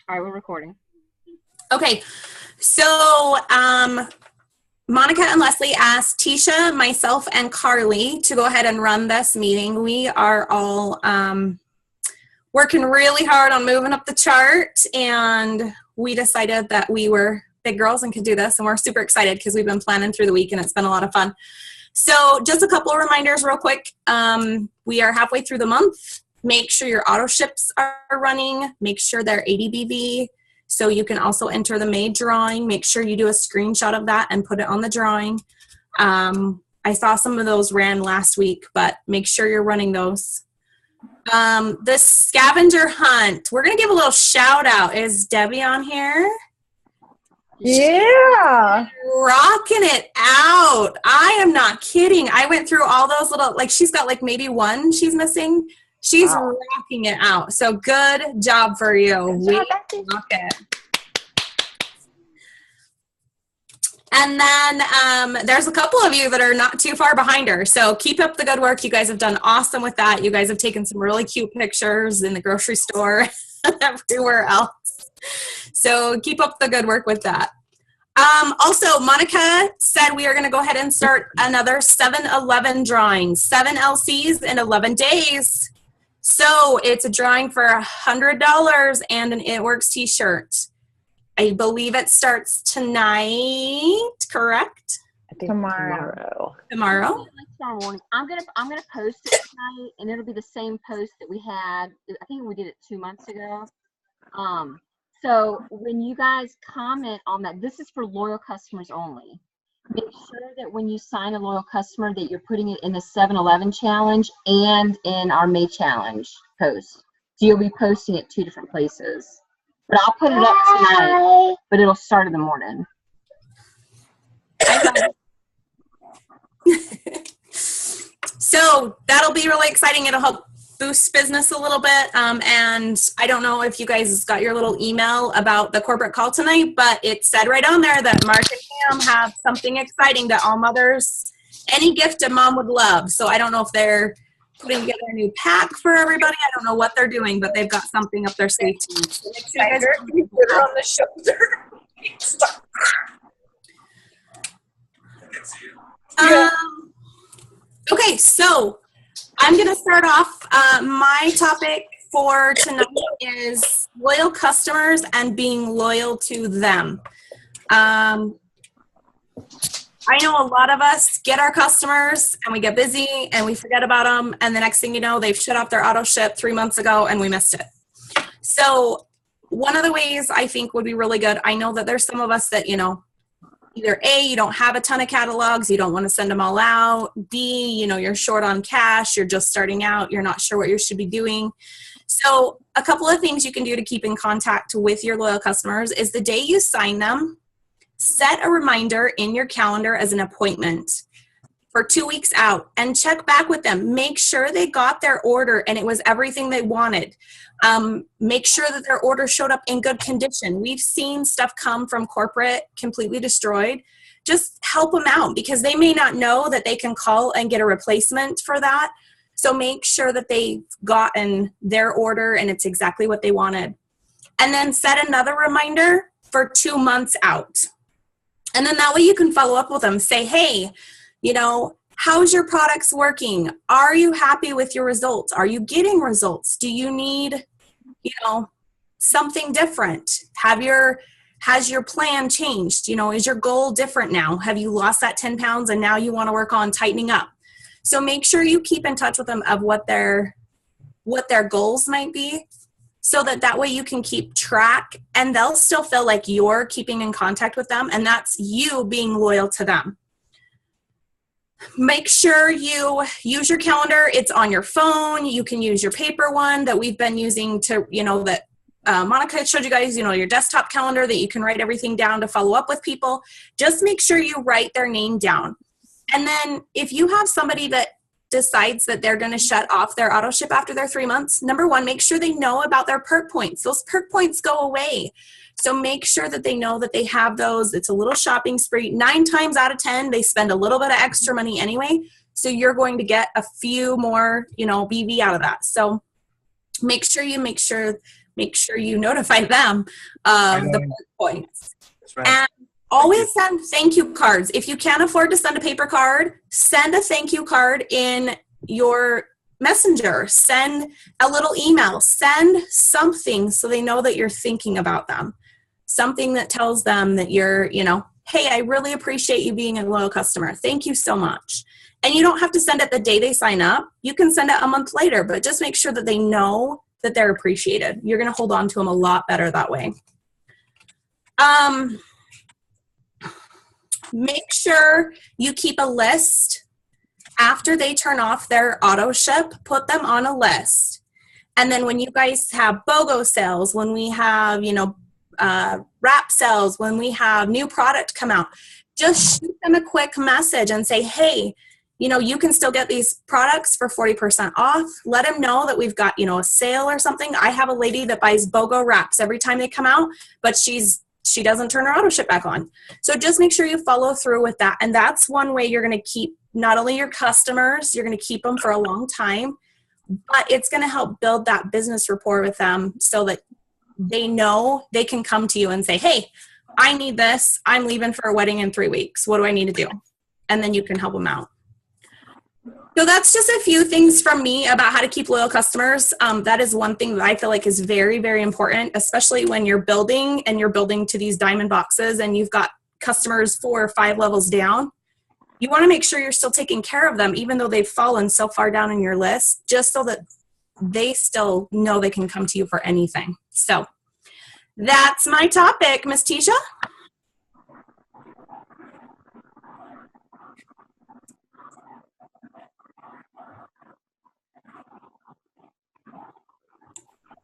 All right, we're recording. Okay, so Monica and Leslie asked Tecia, myself, and Karli to go ahead and run this meeting. We are all working really hard on moving up the chart, and we decided that we were big girls and could do this, and we're super excited because we've been planning through the week, and it's been a lot of fun. So just a couple of reminders real quick. We are halfway through the month. Make sure your auto ships are running. Make sure they're 80 BV. So you can also enter the May drawing. Make sure you do a screenshot of that and put it on the drawing. I saw some of those ran last week, but make sure you're running those. The scavenger hunt. We're going to give a little shout out. Is Debbie on here? Yeah. Rocking it out. I am not kidding. I went through all those little, like she's got like maybe one she's missing. She's rocking it out. So good job for you. We rock it. And then there's a couple of you that are not too far behind her. So keep up the good work. You guys have done awesome with that. You guys have taken some really cute pictures in the grocery store and everywhere else. So keep up the good work with that. Also, Monica said we are going to go ahead and start another 7-11 drawings, 7 LCs in 11 days. So it's a drawing for $100 and an It Works t-shirt. I believe it starts tonight, correct? I think tomorrow. Tomorrow? Tomorrow morning. I'm gonna post it tonight, and it'll be the same post that we had. I think we did it 2 months ago. So when you guys comment on that, this is for loyal customers only. Make sure that when you sign a loyal customer that you're putting it in the 7-11 challenge and in our May challenge post. So you'll be posting it 2 different places. But I'll put it up tonight, but it'll start in the morning. So that'll be really exciting. It'll help boost business a little bit. And I don't know if you guys got your little email about the corporate call tonight, but it said right on there that Mark and Pam have something exciting that all mothers, any gift a mom would love. So I don't know if they're putting together a new pack for everybody. I don't know what they're doing, but they've got something up their sleeve too. So make sure you put her on the shoulder. Okay, so I'm going to start off. My topic for tonight is loyal customers and being loyal to them. I know a lot of us get our customers and we get busy and we forget about them, and the next thing you know, they've shut off their auto ship 3 months ago and we missed it. So one of the ways I think would be really good, I know that there's some of us that, you know, either A, you don't have a ton of catalogs, you don't want to send them all out. B, you know, you're short on cash, you're just starting out, you're not sure what you should be doing. So a couple of things you can do to keep in contact with your loyal customers is the day you sign them, set a reminder in your calendar as an appointment for 2 weeks out and check back with them. Make sure they got their order and it was everything they wanted. Make sure that their order showed up in good condition. We've seen stuff come from corporate completely destroyed. Just help them out because they may not know that they can call and get a replacement for that. So make sure that they've gotten their order and it's exactly what they wanted. And then set another reminder for 2 months out. And then that way you can follow up with them. Say, hey, you know, how's your products working? Are you happy with your results? Are you getting results? Do you need, you know, something different? Has your plan changed? You know, is your goal different now? Have you lost that 10 pounds and now you want to work on tightening up? So make sure you keep in touch with them of what their goals might be, so that way you can keep track and they'll still feel like you're keeping in contact with them, and that's you being loyal to them. Make sure you use your calendar. It's on your phone. You can use your paper one that we've been using to, you know, that Monica showed you guys, you know, your desktop calendar that you can write everything down to follow up with people. Just make sure you write their name down. And then if you have somebody that decides that they're going to shut off their auto ship after their 3 months, number one, make sure they know about their perk points. Those perk points go away. So make sure that they know that they have those. It's a little shopping spree. 9 times out of 10, they spend a little bit of extra money anyway. So you're going to get a few more, you know, BV out of that. So make sure make sure you notify them of the points. That's right. And always send thank you cards. If you can't afford to send a paper card, send a thank you card in your messenger. Send a little email. Send something so they know that you're thinking about them. Something that tells them that you're, hey, I really appreciate you being a loyal customer. Thank you so much. And you don't have to send it the day they sign up. You can send it a month later, but just make sure that they know that they're appreciated. You're going to hold on to them a lot better that way. Make sure you keep a list after they turn off their auto ship. Put them on a list. And then when you guys have BOGO sales, when we have, wrap sales, when we have new product come out, just shoot them a quick message and say, hey, you can still get these products for 40% off. Let them know that we've got, a sale or something. I have a lady that buys BOGO wraps every time they come out, but she doesn't turn her auto ship back on. So just make sure you follow through with that. And that's one way you're going to keep not only your customers, you're going to keep them for a long time, but it's going to help build that business rapport with them so that they know they can come to you and say, hey, I need this. I'm leaving for a wedding in 3 weeks. What do I need to do? And then you can help them out. So that's just a few things from me about how to keep loyal customers. That is one thing that I feel like is very, very important, especially when you're building and you're building to these diamond boxes and you've got customers 4 or 5 levels down. You want to make sure you're still taking care of them, even though they've fallen so far down in your list, just so that they still know they can come to you for anything. So that's my topic, Miss Tecia.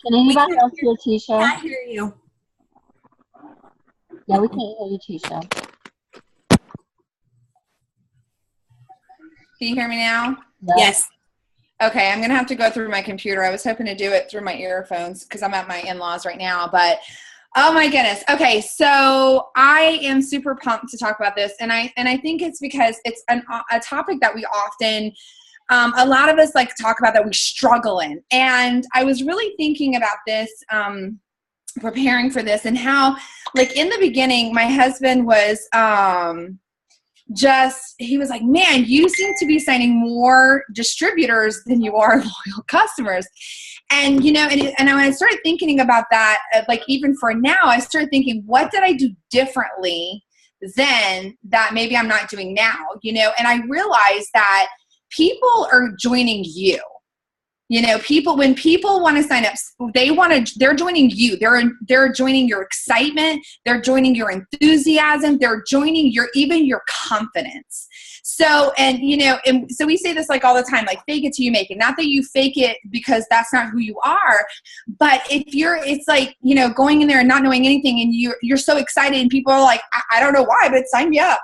Can anybody else hear Tecia? I hear you. Yeah, we can't hear you, Tecia. Can you hear me now? Yes. Okay, I'm going to have to go through my computer. I was hoping to do it through my earphones because I'm at my in-laws right now, but oh my goodness. Okay, so I am super pumped to talk about this, and I think it's because it's a topic that we often, a lot of us like to talk about that we struggle in. And I was really thinking about this, preparing for this, and how, like, in the beginning, my husband was he was like, man, you seem to be signing more distributors than you are loyal customers. And, and when I started thinking about that, like even for now, I started thinking, what did I do differently then that maybe I'm not doing now, and I realized that people are joining you. When people want to sign up, they're joining you. They're joining your excitement. They're joining your enthusiasm. They're joining even your confidence. So, and so we say this like all the time, like fake it till you make it. Not that you fake it because that's not who you are, but it's like, going in there and not knowing anything and you're so excited and people are like, I don't know why, but sign me up.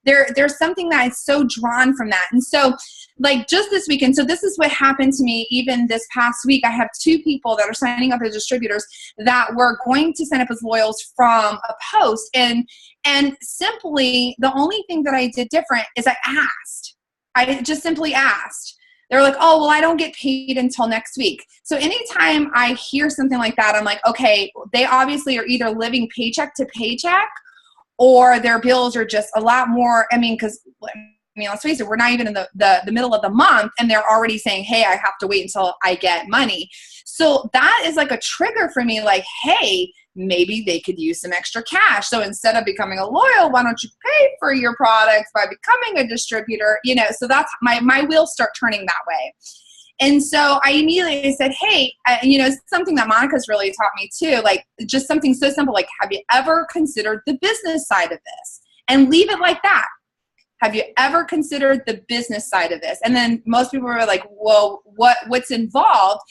There's something that is so drawn from that. And so, like just this weekend, so this is what happened to me even this past week. I have 2 people that are signing up as distributors that were going to sign up as loyals from a post. And simply the only thing that I did different is I asked. I just simply asked. They're like, oh, well, I don't get paid until next week. So anytime I hear something like that, I'm like, okay, they obviously are either living paycheck to paycheck or their bills are just a lot more. Because let's face it, we're not even in the middle of the month and they're already saying, hey, I have to wait until I get money. So that is like a trigger for me, like, hey, maybe they could use some extra cash. So instead of becoming a loyal, why don't you pay for your products by becoming a distributor? So that's my wheels start turning that way. And so I immediately said, hey, something that Monica's really taught me too, like just something so simple, like, have you ever considered the business side of this? And leave it like that. Have you ever considered the business side of this? And then most people are like, well, what's involved?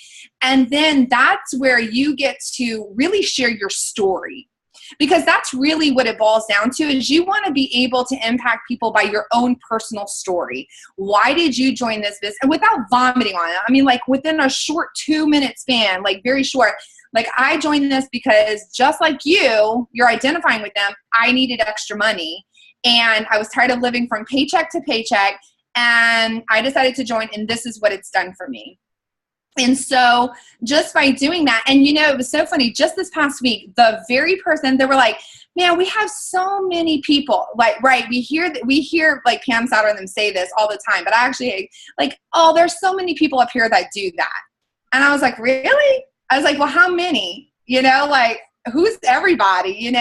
And then that's where you get to really share your story. Because that's really what it boils down to, is you want to be able to impact people by your own personal story. Why did you join this business? And without vomiting on it. Like within a short 2-minute span, like very short, like I joined this because just like you're identifying with them, I needed extra money. And I was tired of living from paycheck to paycheck, and I decided to join, and this is what it's done for me. And so just by doing that, and it was so funny, just this past week, the very person, they were like, man, we have so many people, like, right, we hear like Pam Souter them say this all the time, but I actually like, oh, there's so many people up here that do that. And I was like, really? I was like, well, how many, like, who's everybody,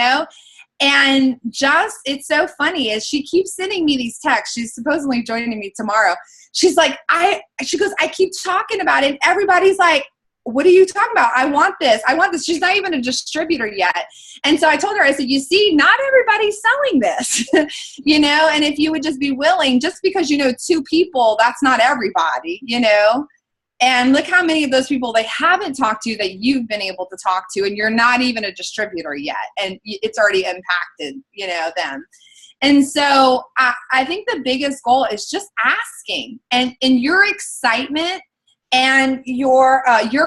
And just, it's so funny is she keeps sending me these texts. She's supposedly joining me tomorrow. She's like, she goes, I keep talking about it. And everybody's like, what are you talking about? I want this. I want this. She's not even a distributor yet. And so I told her, I said, you see, not everybody's selling this, and if you would just be willing, just because, 2 people, that's not everybody, And look how many of those people they haven't talked to that you've been able to talk to, and you're not even a distributor yet. And it's already impacted, them. And so I think the biggest goal is just asking, and your excitement and your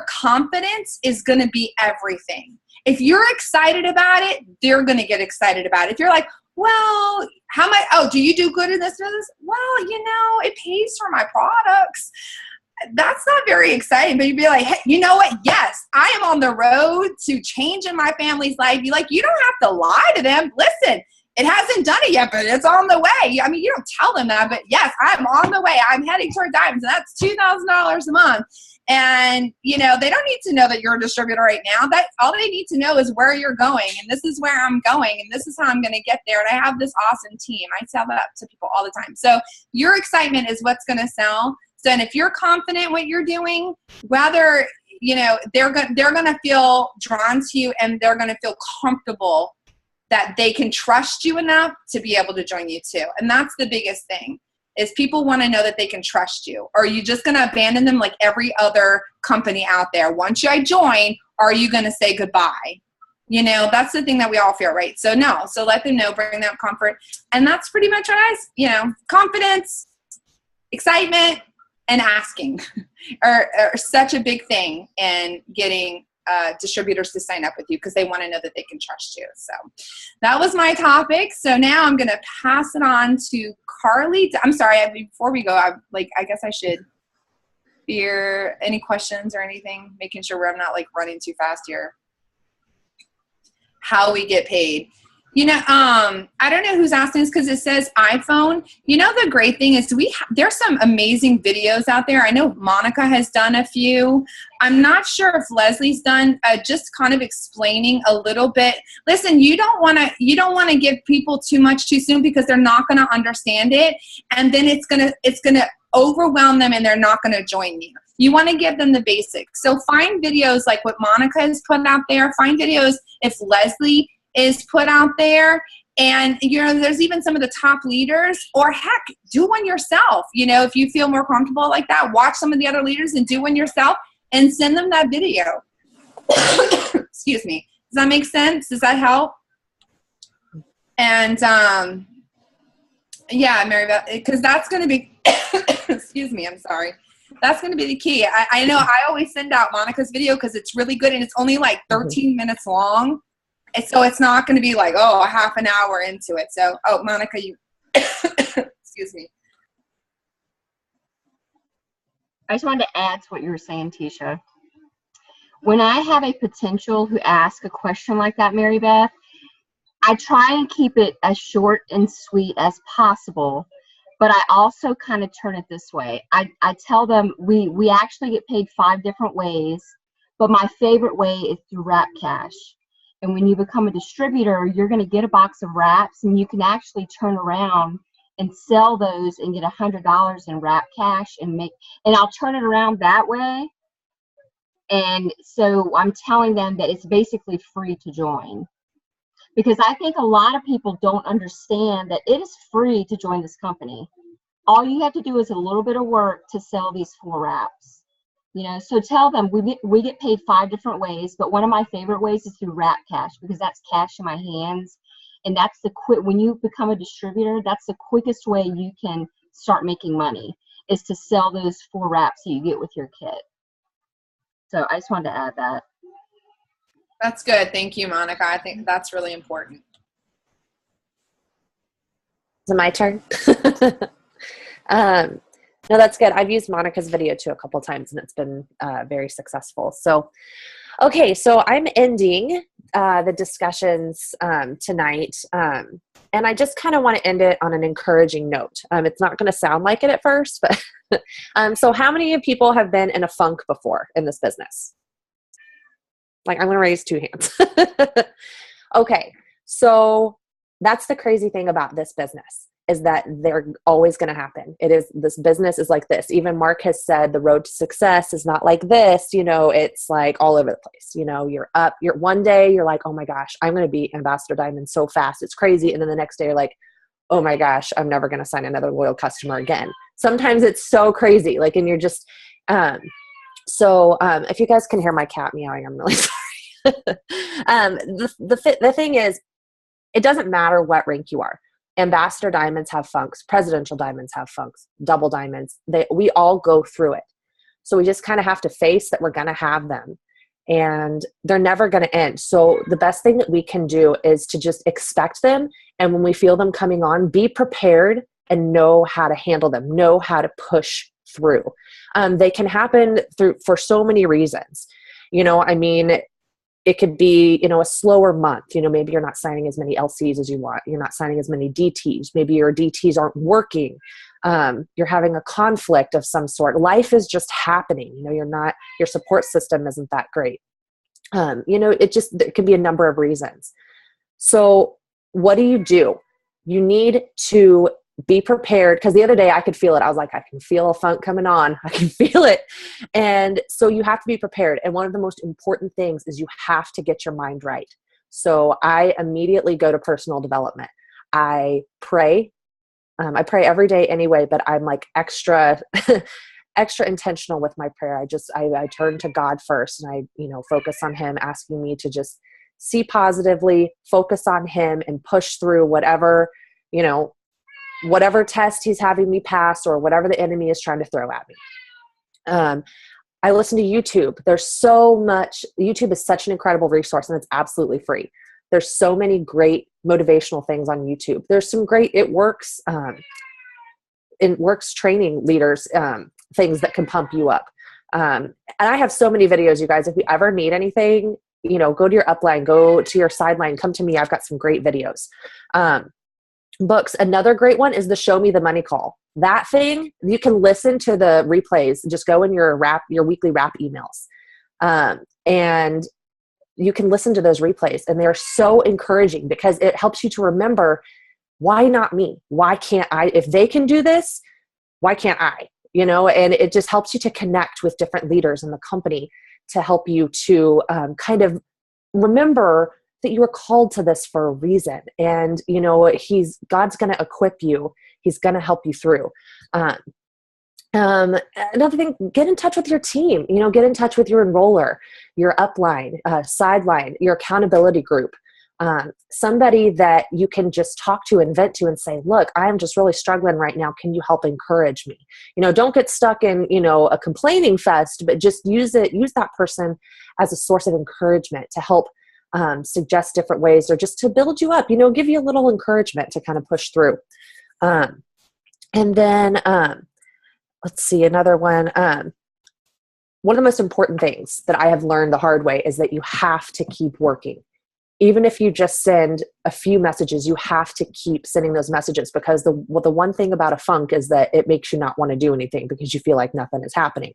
confidence is going to be everything. If you're excited about it, they're going to get excited about it. If you're like, well, how much, do you do good in this business? Well, it pays for my products. That's not very exciting, but you'd be like, hey, you know what? Yes, I am on the road to changing my family's life. Be like, you don't have to lie to them. Listen, it hasn't done it yet, but it's on the way. I mean, you don't tell them that, but yes, I'm on the way. I'm heading toward diamonds, and that's $2,000 a month. And, they don't need to know that you're a distributor right now. That all they need to know is where you're going, and this is where I'm going, and this is how I'm going to get there. And I have this awesome team. I tell that to people all the time. So your excitement is what's going to sell. So, and if you're confident what you're doing, whether, they're going to feel drawn to you, and they're going to feel comfortable that they can trust you enough to be able to join you too. And that's the biggest thing, is people want to know that they can trust you. Or are you just going to abandon them like every other company out there? Once I join, are you going to say goodbye? That's the thing that we all fear, right? So no, so let them know, bring them comfort. And that's pretty much what confidence, excitement, and asking are such a big thing in getting distributors to sign up with you, because they want to know that they can trust you. So that was my topic. So now I'm going to pass it on to Karli. I'm sorry, before we go, I guess I should hear any questions or anything, making sure I'm not like running too fast here. How we get paid. I don't know who's asking this because it says iPhone. The great thing is there's some amazing videos out there. I know Monica has done a few. I'm not sure if Leslie's done just kind of explaining a little bit. Listen, you don't want to give people too much too soon, because they're not going to understand it, and then it's gonna overwhelm them, and they're not going to join you. You want to give them the basics. So find videos like what Monica has put out there. Find videos if Leslie is put out there, and there's even some of the top leaders, or heck, do one yourself. If you feel more comfortable like that, watch some of the other leaders and do one yourself, and send them that video. Excuse me. Does that make sense? Does that help? And yeah, Mary Beth, because that's going to be excuse me, I'm sorry, that's going to be the key. I know I always send out Monica's video because it's really good, and it's only like 13 minutes long. And so it's not going to be like, a half an hour into it. So, Monica, you, excuse me. I just wanted to add to what you were saying, Tecia. When I have a potential who asks a question like that, Mary Beth, I try and keep it as short and sweet as possible, but I also kind of turn it this way. I tell them we actually get paid 5 different ways, but my favorite way is through Wrap Cash. And when you become a distributor, you're going to get a box of wraps, and you can actually turn around and sell those and get $100 in Wrap Cash and I'll turn it around that way. And so I'm telling them that it's basically free to join, because I think a lot of people don't understand that it is free to join this company. All you have to do is a little bit of work to sell these 4 wraps. So tell them we get paid 5 different ways, but one of my favorite ways is through Wrap Cash, because that's cash in my hands, and that's when you become a distributor, that's the quickest way you can start making money, is to sell those 4 wraps that you get with your kit. So I just wanted to add that. That's good. Thank you, Monica. I think that's really important. Is it my turn? No, that's good. I've used Monica's video too a couple of times, and it's been very successful. So, okay, so I'm ending the discussions tonight, and I just kind of want to end it on an encouraging note. It's not going to sound like it at first, but so how many people have been in a funk before in this business? Like, I'm going to raise 2 hands. Okay, so that's the crazy thing about this business, is that they're always going to happen. This business is like this. Even Mark has said the road to success is not like this. It's like all over the place. You're up, one day you're like, oh my gosh, I'm going to be Ambassador Diamond so fast. It's crazy. And then the next day you're like, oh my gosh, I'm never going to sign another loyal customer again. Sometimes it's so crazy. Like, and you're just, if you guys can hear my cat meowing, I'm really sorry. The thing is, it doesn't matter what rank you are. Ambassador diamonds have funks. Presidential diamonds have funks. Double diamonds. We all go through it. So we just kind of have to face that we're going to have them, and they're never going to end. So the best thing that we can do is to just expect them. And when we feel them coming on, be prepared and know how to handle them, know how to push through. They can happen for so many reasons. It could be, a slower month. Maybe you're not signing as many LCs as you want. You're not signing as many DTs. Maybe your DTs aren't working. You're having a conflict of some sort. Life is just happening. Your support system isn't that great. It could be a number of reasons. So what do? You need to be prepared, because the other day I could feel it. I was like, I can feel a funk coming on. I can feel it. And so you have to be prepared. And one of the most important things is you have to get your mind right. So I immediately go to personal development. I pray. I pray every day anyway, but I'm like extra intentional with my prayer. I turn to God first, and I focus on him, asking me to just see positively, focus on him, and push through whatever test he's having me pass, or whatever the enemy is trying to throw at me. I listen to YouTube. There's so much. YouTube is such an incredible resource, and it's absolutely free. There's so many great motivational things on YouTube. There's some great, it works training leaders, things that can pump you up. And I have so many videos, you guys. If you ever need anything, go to your upline, go to your sideline, come to me. I've got some great videos. Books. Another great one is the Show Me the Money Call. That thing, you can listen to the replays. Just go in your weekly wrap emails. And you can listen to those replays, and they're so encouraging, because it helps you to remember, why not me? Why can't I? If they can do this, why can't I? And it just helps you to connect with different leaders in the company to help you to kind of remember that you were called to this for a reason. And, God's going to equip you. He's going to help you through. Another thing, get in touch with your team, get in touch with your enroller, your upline, sideline, your accountability group, somebody that you can just talk to and vent to and say, look, I'm just really struggling right now. Can you help encourage me? Don't get stuck in, a complaining fest, but just use that person as a source of encouragement to help suggest different ways, or just to build you up, give you a little encouragement to kind of push through. And then, let's see, another one. One of the most important things that I have learned the hard way is that you have to keep working. Even if you just send a few messages, you have to keep sending those messages, because the one thing about a funk is that it makes you not want to do anything, because you feel like nothing is happening.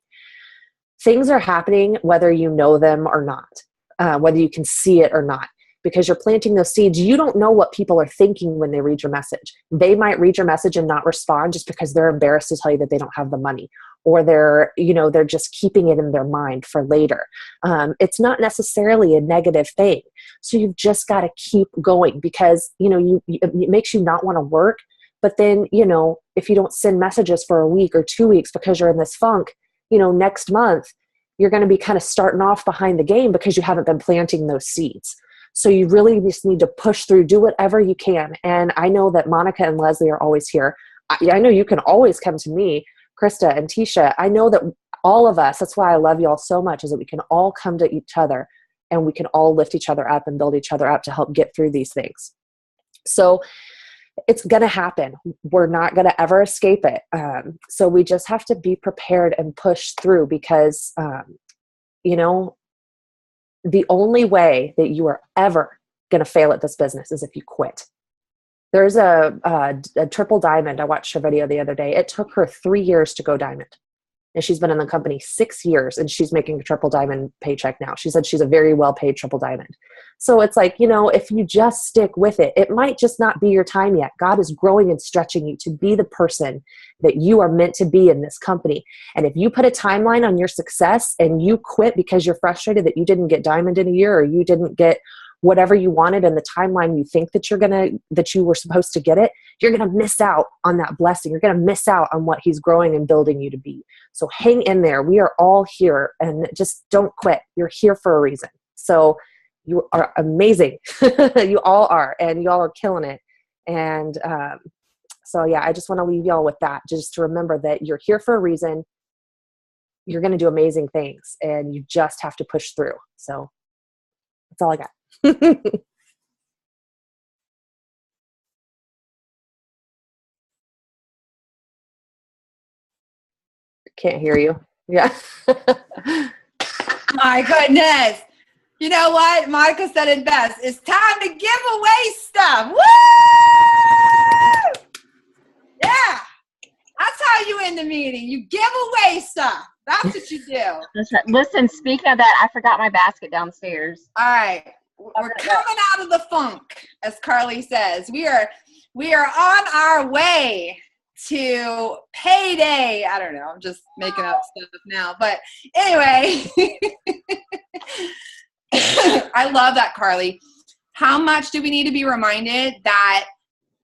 Things are happening whether you know them or not. Whether you can see it or not, because you're planting those seeds. You don't know what people are thinking when they read your message. They might read your message and not respond just because they're embarrassed to tell you that they don't have the money, or they're just keeping it in their mind for later. It's not necessarily a negative thing. So you've just got to keep going, because, it makes you not want to work. But then, if you don't send messages for a week or 2 weeks because you're in this funk, next month, you're going to be kind of starting off behind the game, because you haven't been planting those seeds. So you really just need to push through, do whatever you can. And I know that Monica and Leslie are always here. I know you can always come to me, Krista and Tecia. I know that all of us, that's why I love you all so much, is that we can all come to each other, and we can all lift each other up and build each other up to help get through these things. So it's going to happen. We're not going to ever escape it. So we just have to be prepared and push through because, you know, the only way that you are ever going to fail at this business is if you quit. There's a triple diamond. I watched her video the other day. It took her 3 years to go diamond. And she's been in the company 6 years and she's making a triple diamond paycheck now. She said she's a very well-paid triple diamond. So it's like, you know, if you just stick with it, it might just not be your time yet. God is growing and stretching you to be the person that you are meant to be in this company. And if you put a timeline on your success and you quit because you're frustrated that you didn't get diamond in a year or you didn't get whatever you wanted in the timeline you think that that you were supposed to get it, you're going to miss out on that blessing. You're going to miss out on what he's growing and building you to be. So hang in there. We are all here and just don't quit. You're here for a reason. So you are amazing. You all are, and y'all are killing it. And so, yeah, I just want to leave y'all with that, just to remember that you're here for a reason. You're going to do amazing things and you just have to push through. So that's all I got. Can't hear you. Yeah. My goodness. You know what? Monica said it best. It's time to give away stuff. Woo! Yeah. That's how you end the meeting. You give away stuff. That's what you do. Listen, speaking of that, I forgot my basket downstairs. All right. We're coming out of the funk, as Karli says. We are on our way to payday. I don't know. I'm just making up stuff now. But anyway, I love that, Karli. How much do we need to be reminded that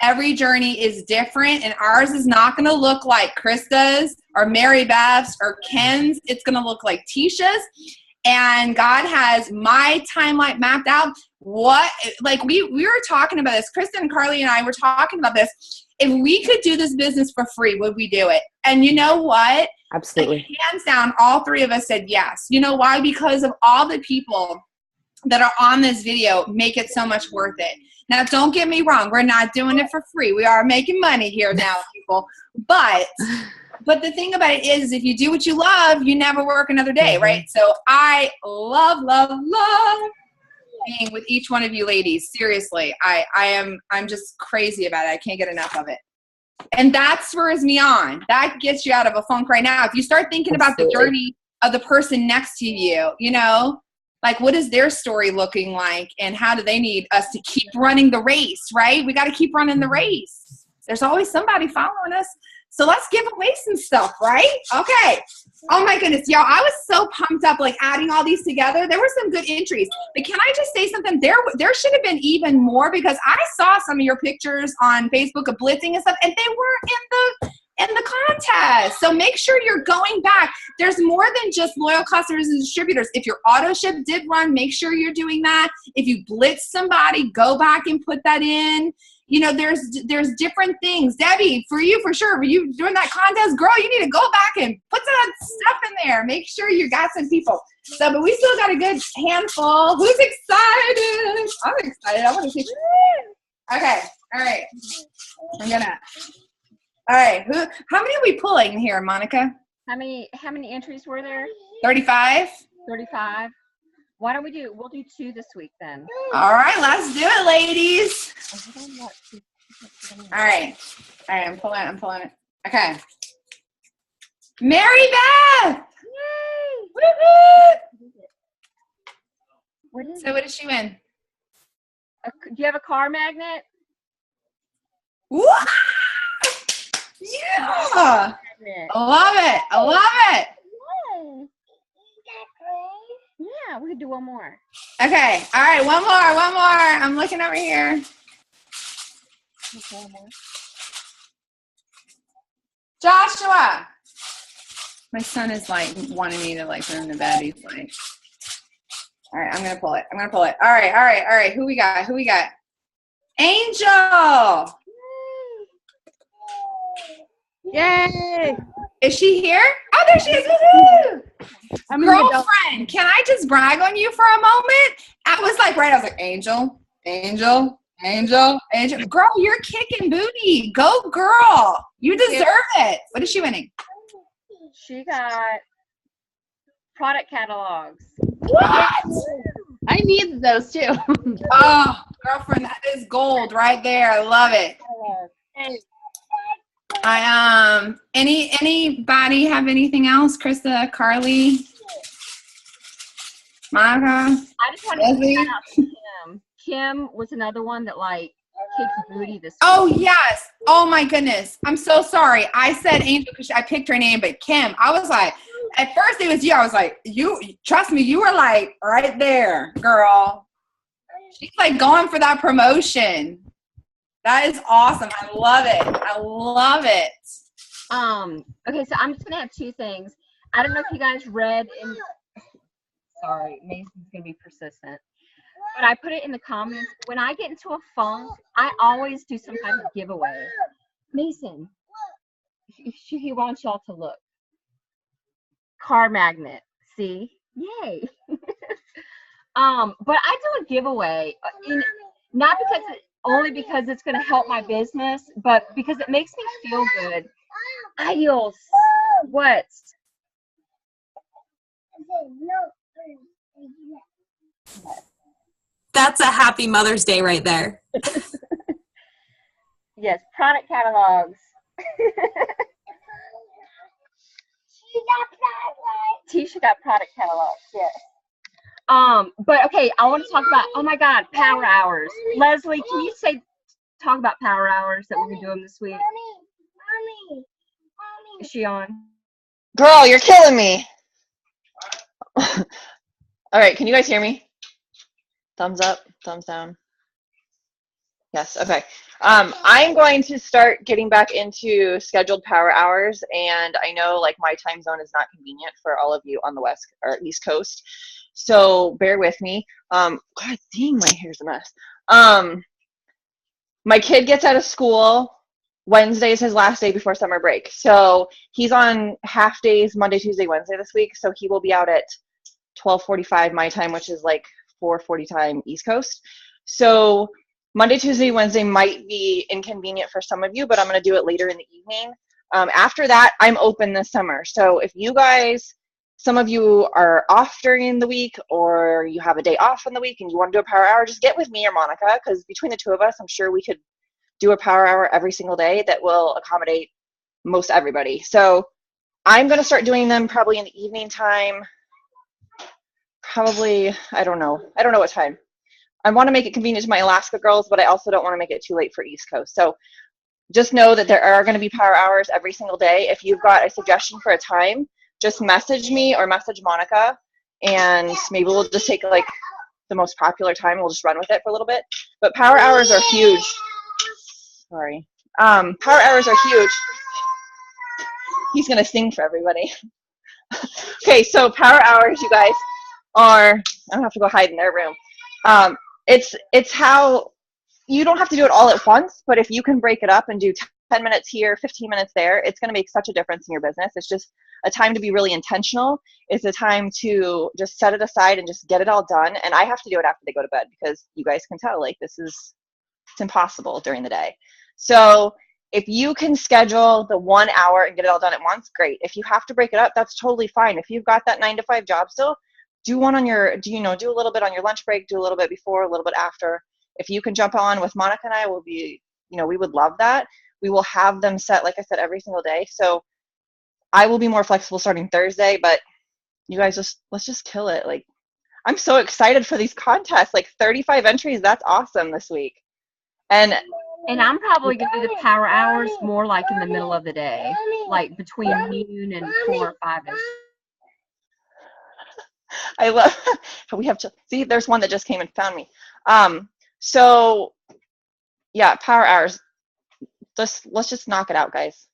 every journey is different and ours is not going to look like Krista's or Mary Beth's or Ken's. It's going to look like Tecia's. And God has my timeline mapped out. What, like we were talking about this. Krista and Karli and I were talking about this. If we could do this business for free, would we do it? And you know what? Absolutely. Like, hands down, all three of us said yes. You know why? Because of all the people that are on this video make it so much worth it. Now, don't get me wrong. We're not doing it for free. We are making money here now, people. But the thing about it is, if you do what you love, you never work another day, right? So I love being with each one of you ladies. Seriously, I'm just crazy about it. I can't get enough of it. And that spurs me on. That gets you out of a funk right now. If you start thinking about the journey of the person next to you, you know, like what is their story looking like and how do they need us to keep running the race, right? We got to keep running the race. There's always somebody following us. So let's give away some stuff, right? Okay. Oh my goodness, y'all, I was so pumped up, like adding all these together. There were some good entries. But can I just say something? There should have been even more because I saw some of your pictures on Facebook of blitzing and stuff, and they were in the contest. So make sure you're going back. There's more than just loyal customers and distributors. If your auto ship did run, make sure you're doing that. If you blitz somebody, go back and put that in. You know, there's different things. Debbie, for you, for sure, were you doing that contest? Girl, you need to go back and put some stuff in there. Make sure you got some people. So, but we still got a good handful. Who's excited? I'm excited. I want to see. Okay. All right. All right. How many are we pulling here, Monica? How many entries were there? 35? 35. Why don't we'll do 2 this week then. All right, let's do it, ladies. All right, I'm pulling it. Okay. Mary Beth! Yay! Woo-hoo! So what did she win? Do you have a car magnet? Woo! Yeah! I love it. Yeah, we could do one more. Okay. All right. One more. I'm looking over here. Joshua. My son is like wanting me to like put him to bed. He's like, all right, I'm going to pull it. All right. Who we got? Angel. Yay! Is she here? Oh, there she is. Woo-hoo! Girlfriend, can I just brag on you for a moment? I was like, Angel. Angel, girl, you're kicking booty. Go, girl. You deserve it. What is she winning? She got product catalogs. What? I need those too. Oh, girlfriend, that is gold right there. I love it. Anybody have anything else? Krista, Karli, Monica, I just want to Leslie? shout out to Kim. Kim was another one that like kicked booty this Oh week. yes. Oh my goodness. I'm so sorry. I said Angel because I picked her name, but Kim. I was like, at first it was you. I was like, you trust me. You were like right there, girl. She's like going for that promotion. That is awesome. I love it. I love it. Okay, so I'm just gonna have two things. I don't know if you guys read in sorry, Mason's gonna be persistent. But I put it in the comments. When I get into a funk, I always do some type of giveaway. Mason, he wants y'all to look. Car magnet. See? Yay. But I do a giveaway. Not only because it's going to help my business, but because it makes me feel good. Adios. What? That's a happy Mother's Day right there. Yes, product catalogs. Tecia got product catalogs, yes. But okay, I want to talk about, oh my God, power hours. Leslie, can you talk about power hours that we're going to do them this week? Is she on? Girl, you're killing me. All right, can you guys hear me? Thumbs up, thumbs down. Yes, okay. I'm going to start getting back into scheduled power hours, and I know like my time zone is not convenient for all of you on the West or East Coast, so bear with me. God dang, my hair's a mess. My kid gets out of school. Wednesday is his last day before summer break, so he's on half days Monday, Tuesday, Wednesday this week, so he will be out at 12:45 my time, which is like 4:40 time East Coast. So Monday, Tuesday, Wednesday might be inconvenient for some of you, but I'm going to do it later in the evening. After that, I'm open this summer. So if you guys, some of you are off during the week or you have a day off in the week and you want to do a power hour, just get with me or Monica, because between the two of us, I'm sure we could do a power hour every single day that will accommodate most everybody. So I'm going to start doing them probably in the evening time. Probably, I don't know what time. I want to make it convenient to my Alaska girls, but I also don't want to make it too late for East Coast. So just know that there are going to be power hours every single day. If you've got a suggestion for a time, just message me or message Monica, and maybe we'll just take like the most popular time and we'll just run with it for a little bit. But power hours are huge. Sorry. Power hours are huge. He's going to sing for everybody. Okay, so power hours, you guys, are, I don't have to go hide in their room. It's how you don't have to do it all at once, but if you can break it up and do 10 minutes here, 15 minutes there, it's going to make such a difference in your business. It's just a time to be really intentional. It's a time to just set it aside and just get it all done. And I have to do it after they go to bed because you guys can tell, like, it's impossible during the day. So if you can schedule the 1 hour and get it all done at once, great. If you have to break it up, that's totally fine. If you've got that 9 to 5 job still, do one on your, do a little bit on your lunch break, do a little bit before, a little bit after. If you can jump on with Monica and I, will be, we would love that. We will have them set, like I said, every single day. So I will be more flexible starting Thursday, but you guys let's just kill it. Like, I'm so excited for these contests, like 35 entries. That's awesome this week. And I'm probably going to do the power hours more like in the middle of the day, like between noon and 4 or 5ish. I love, we have to see, there's one that just came and found me. So yeah, power hours. Let's just knock it out, guys.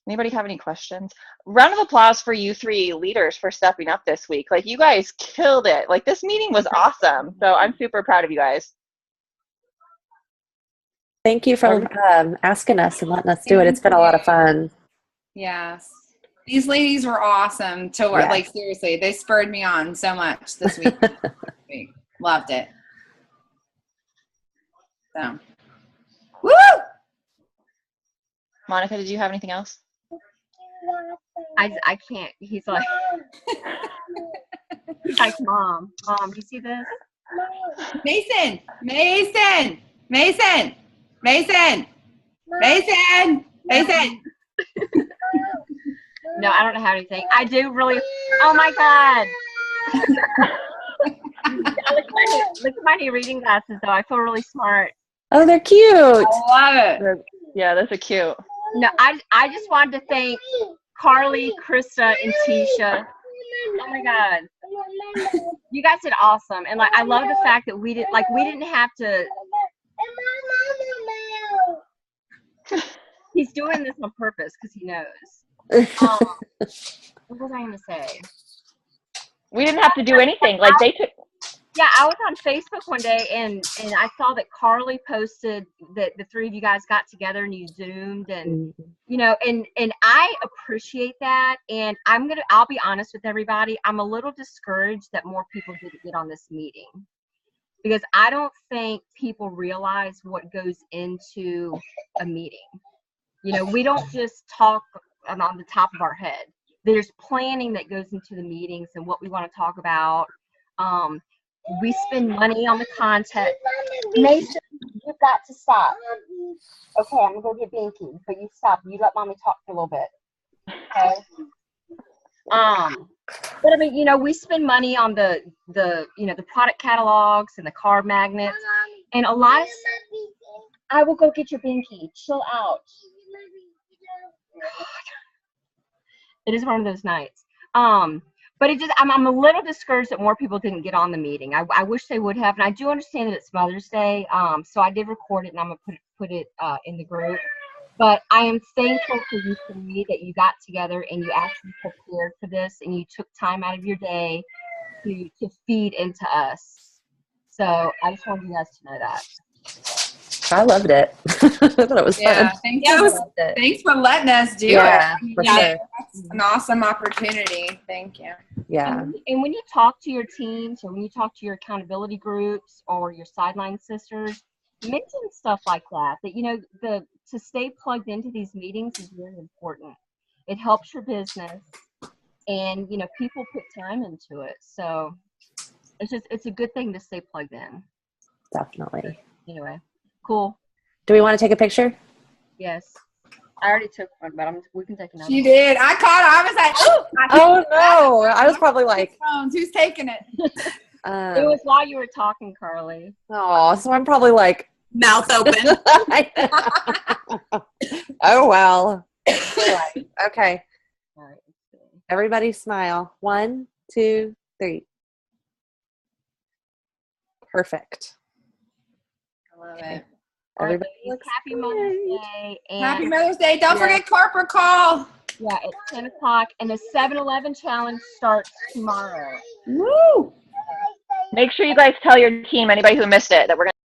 Anybody have any questions? Round of applause for you 3 leaders for stepping up this week. Like, you guys killed it. Like, this meeting was awesome. So I'm super proud of you guys. Thank you for asking us and letting us do it. It's been a lot of fun. Yes. These ladies were awesome to work. Yeah. Like, seriously, they spurred me on so much this week. Loved it. So, woo! Monica, did you have anything else? I can't. He's like mom, you see this? Mason, Mason, Mason, Mason, Mason, Mason. No, I don't have anything. I do really. Oh my God. Look at my new reading glasses, though. I feel really smart. Oh, they're cute. I love it. Yeah, those are cute. No, I just wanted to thank Karli, Krista, and Tecia. Oh my God. You guys did awesome. And like I love the fact that we didn't have to. He's doing this on purpose because he knows. What was I gonna say? We didn't have to do anything. Like they took. Yeah, I was on Facebook one day and I saw that Karli posted that the three of you guys got together and you Zoomed and you know and I appreciate that, and I'll be honest with everybody, I'm a little discouraged that more people didn't get on this meeting because I don't think people realize what goes into a meeting. You know, we don't just talk on the top of our head. There's planning that goes into the meetings and what we want to talk about. We spend money on the content. Mason, you've got to stop. Okay, I'm gonna go get Binky, but you stop. You let mommy talk for a little bit. Okay. But I mean, you know, we spend money on the product catalogs and the card magnets, and a lot of. I will go get your Binky. Chill out. It is one of those nights. But I'm a little discouraged that more people didn't get on the meeting. I wish they would have, and I do understand that it's Mother's Day. So I did record it, and I'm gonna put it in the group. But I am thankful for you three that you got together and you actually prepared for this, and you took time out of your day to feed into us. So I just wanted you guys to know that. I loved it. I thought it was fun. Thanks for letting us do Yeah, it. for sure. That's an awesome opportunity. Thank you. Yeah. And when you talk to your teams or when you talk to your accountability groups or your sideline sisters, mention stuff like that, you know, to stay plugged into these meetings is very important. It helps your business, and, you know, people put time into it. So it's a good thing to stay plugged in. Definitely. Anyway, cool. Do we want to take a picture? Yes. I already took one, but we can take another. She did. I caught her. I was like, oh no. I was probably like, who's taking it? It was while you were talking, Karli. Oh, so I'm probably like Mouth open. Oh well. Okay. All right. Everybody smile. 1, 2, 3. Perfect. I love it. Everybody looks happy Mother's Day. And Happy Mother's Day. Don't forget corporate call. yeah, it's 10 o'clock, and the 7-Eleven challenge starts tomorrow. Woo! Make sure you guys tell your team, anybody who missed it, that we're going to